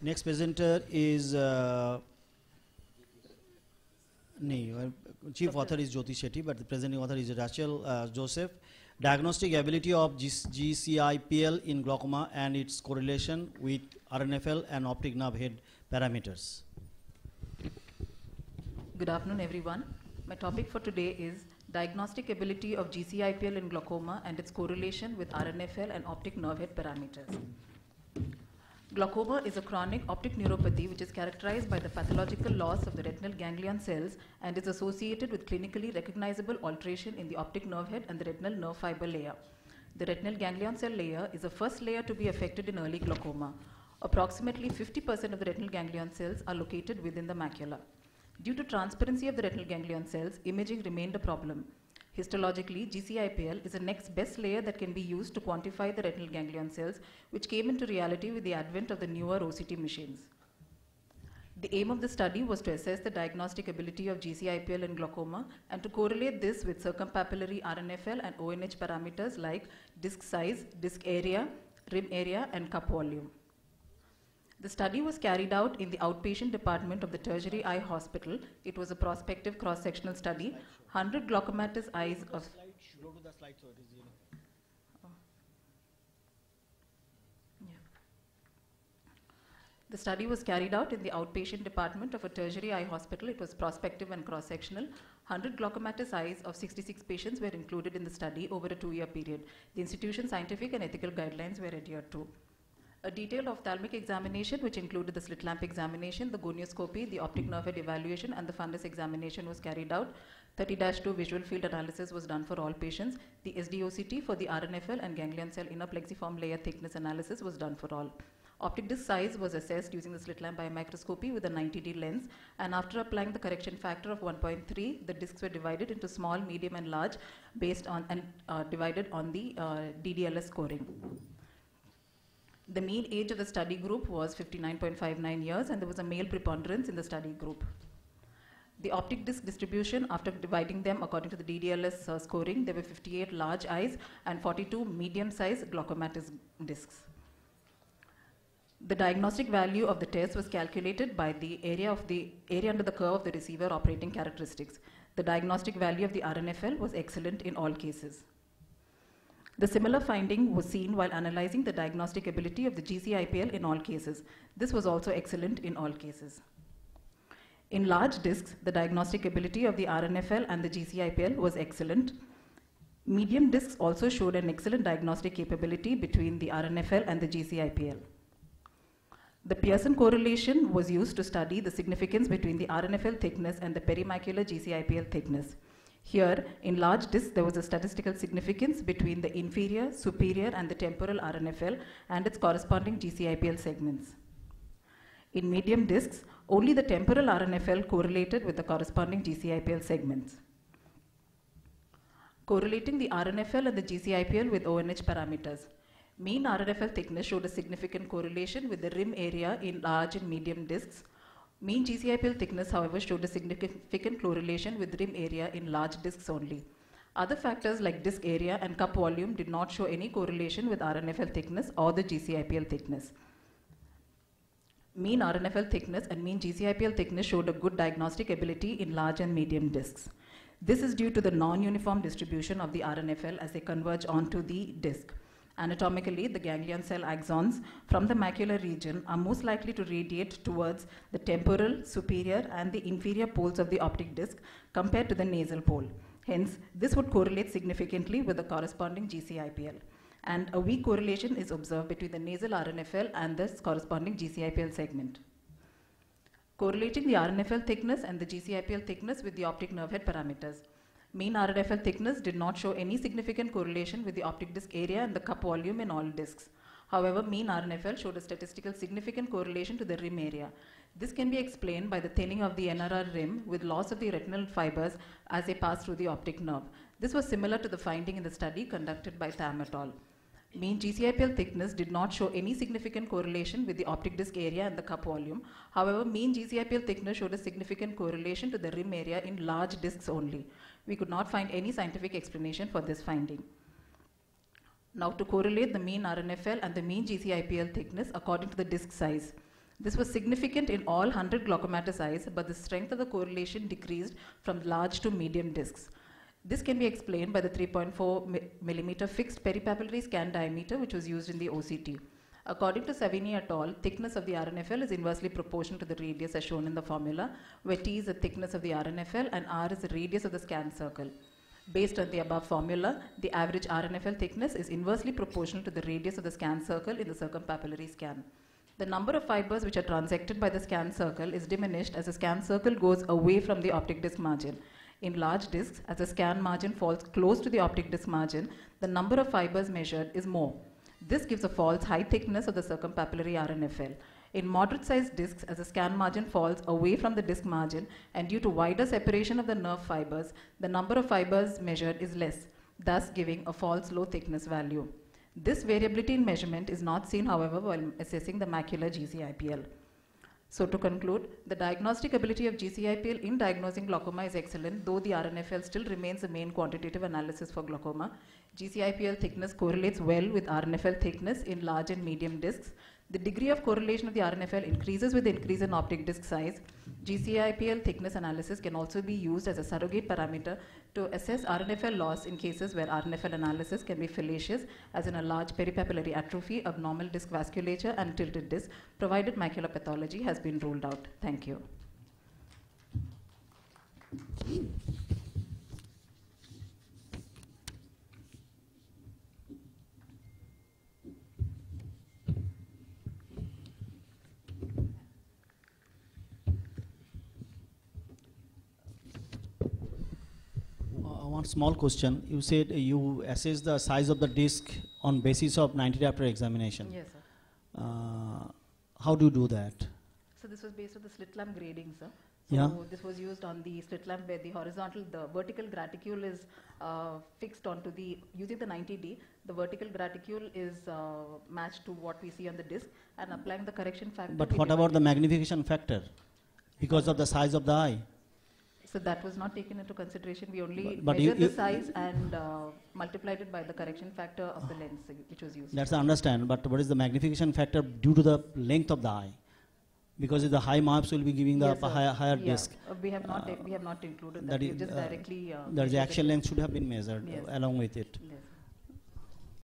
Next presenter is chief author is Jyoti Shetty, but the presenting author is Rachel Joseph. Diagnostic ability of GCIPL in glaucoma and its correlation with RNFL and optic nerve head parameters. Good afternoon, everyone. My topic for today is diagnostic ability of GCIPL in glaucoma and its correlation with RNFL and optic nerve head parameters. Glaucoma is a chronic optic neuropathy which is characterized by the pathological loss of the retinal ganglion cells and is associated with clinically recognizable alteration in the optic nerve head and the retinal nerve fiber layer. The retinal ganglion cell layer is the first layer to be affected in early glaucoma. Approximately 50% of the retinal ganglion cells are located within the macula. Due to transparency of the retinal ganglion cells, imaging remained a problem. Histologically, GCIPL is the next best layer that can be used to quantify the retinal ganglion cells, which came into reality with the advent of the newer OCT machines. The aim of the study was to assess the diagnostic ability of GCIPL in glaucoma and to correlate this with circumpapillary RNFL and ONH parameters like disc size, disc area, rim area, and cup volume. The study was carried out in the outpatient department of the Tertiary Eye Hospital. It was a prospective cross-sectional study. 100 glaucomatous eyes of... Go to the slide so it is, The study was carried out in the outpatient department of a tertiary eye hospital. It was prospective and cross-sectional. 100 glaucomatous eyes of 66 patients were included in the study over a 2-year period. The institution's scientific and ethical guidelines were adhered to. A detailed ophthalmic examination, which included the slit lamp examination, the gonioscopy, the optic nerve head evaluation, and the fundus examination was carried out. 30-2 visual field analysis was done for all patients. The SDOCT for the RNFL and ganglion cell inner plexiform layer thickness analysis was done for all. Optic disc size was assessed using the slit lamp biomicroscopy with a 90D lens, and after applying the correction factor of 1.3, the discs were divided into small, medium, and large based on and divided on the DDLS scoring. The mean age of the study group was 59.59 years, and there was a male preponderance in the study group. The optic disc distribution, after dividing them according to the DDLS scoring, there were 58 large eyes and 42 medium-sized glaucomatous discs. The diagnostic value of the test was calculated by the area under the curve of the receiver operating characteristics. The diagnostic value of the RNFL was excellent in all cases. The similar finding was seen while analyzing the diagnostic ability of the GCIPL in all cases. This was also excellent in all cases. In large discs, the diagnostic ability of the RNFL and the GCIPL was excellent. Medium discs also showed an excellent diagnostic capability between the RNFL and the GCIPL. The Pearson correlation was used to study the significance between the RNFL thickness and the perimacular GCIPL thickness. Here, in large discs, there was a statistical significance between the inferior, superior, and the temporal RNFL and its corresponding GCIPL segments. In medium discs, only the temporal RNFL correlated with the corresponding GCIPL segments. Correlating the RNFL and the GCIPL with ONH parameters. Mean RNFL thickness showed a significant correlation with the rim area in large and medium discs. Mean GCIPL thickness, however, showed a significant correlation with rim area in large discs only. Other factors like disc area and cup volume did not show any correlation with RNFL thickness or the GCIPL thickness. Mean RNFL thickness and mean GCIPL thickness showed a good diagnostic ability in large and medium discs. This is due to the non-uniform distribution of the RNFL as they converge onto the disc. Anatomically, the ganglion cell axons from the macular region are most likely to radiate towards the temporal, superior, and the inferior poles of the optic disc compared to the nasal pole. Hence, this would correlate significantly with the corresponding GCIPL. And a weak correlation is observed between the nasal RNFL and the corresponding GCIPL segment. Correlating the RNFL thickness and the GCIPL thickness with the optic nerve head parameters. Mean RNFL thickness did not show any significant correlation with the optic disc area and the cup volume in all discs. However, mean RNFL showed a statistical significant correlation to the rim area. This can be explained by the thinning of the NRR rim with loss of the retinal fibers as they pass through the optic nerve. This was similar to the finding in the study conducted by Tham et al. Mean GCIPL thickness did not show any significant correlation with the optic disc area and the cup volume. However, mean GCIPL thickness showed a significant correlation to the rim area in large discs only. We could not find any scientific explanation for this finding. Now, to correlate the mean RNFL and the mean GCIPL thickness according to the disc size. This was significant in all 100 glaucomatous eyes, but the strength of the correlation decreased from large to medium discs. This can be explained by the 3.4 millimeter fixed peripapillary scan diameter, which was used in the OCT. According to Savini et al., thickness of the RNFL is inversely proportional to the radius as shown in the formula, where T is the thickness of the RNFL and R is the radius of the scan circle. Based on the above formula, the average RNFL thickness is inversely proportional to the radius of the scan circle in the circumpapillary scan. The number of fibers which are transected by the scan circle is diminished as the scan circle goes away from the optic disc margin. In large discs, as the scan margin falls close to the optic disc margin, the number of fibers measured is more. This gives a false high thickness of the circumpapillary RNFL. In moderate-sized discs, as the scan margin falls away from the disc margin and due to wider separation of the nerve fibers, the number of fibers measured is less, thus giving a false low thickness value. This variability in measurement is not seen, however, while assessing the macular GCIPL. So to conclude, the diagnostic ability of GCIPL in diagnosing glaucoma is excellent, though the RNFL still remains the main quantitative analysis for glaucoma. GCIPL thickness correlates well with RNFL thickness in large and medium discs. The degree of correlation of the RNFL increases with the increase in optic disc size. GCIPL thickness analysis can also be used as a surrogate parameter to assess RNFL loss in cases where RNFL analysis can be fallacious, as in a large peripapillary atrophy, abnormal disc vasculature, and tilted disc, provided macular pathology has been ruled out. Thank you. One small question. You said you assess the size of the disc on basis of 90-day examination. Yes, sir. How do you do that? So this was based on the slit lamp grading, sir. So Yeah. this was used on the slit lamp where the vertical graticule is fixed onto using the 90D, the vertical graticule is matched to what we see on the disc, and applying the correction factor. But what about the magnification factor? Because of the size of the eye. So that was not taken into consideration. We only But measured the size and multiplied it by the correction factor of the lens which was used. That's I understand. But what is the magnification factor due to the length of the eye? Because the high marks will be giving the Yes, sir. higher Yeah. disc. We have not included that. That We is, just directly. The actual length should have been measured Yes. along with it. Yes.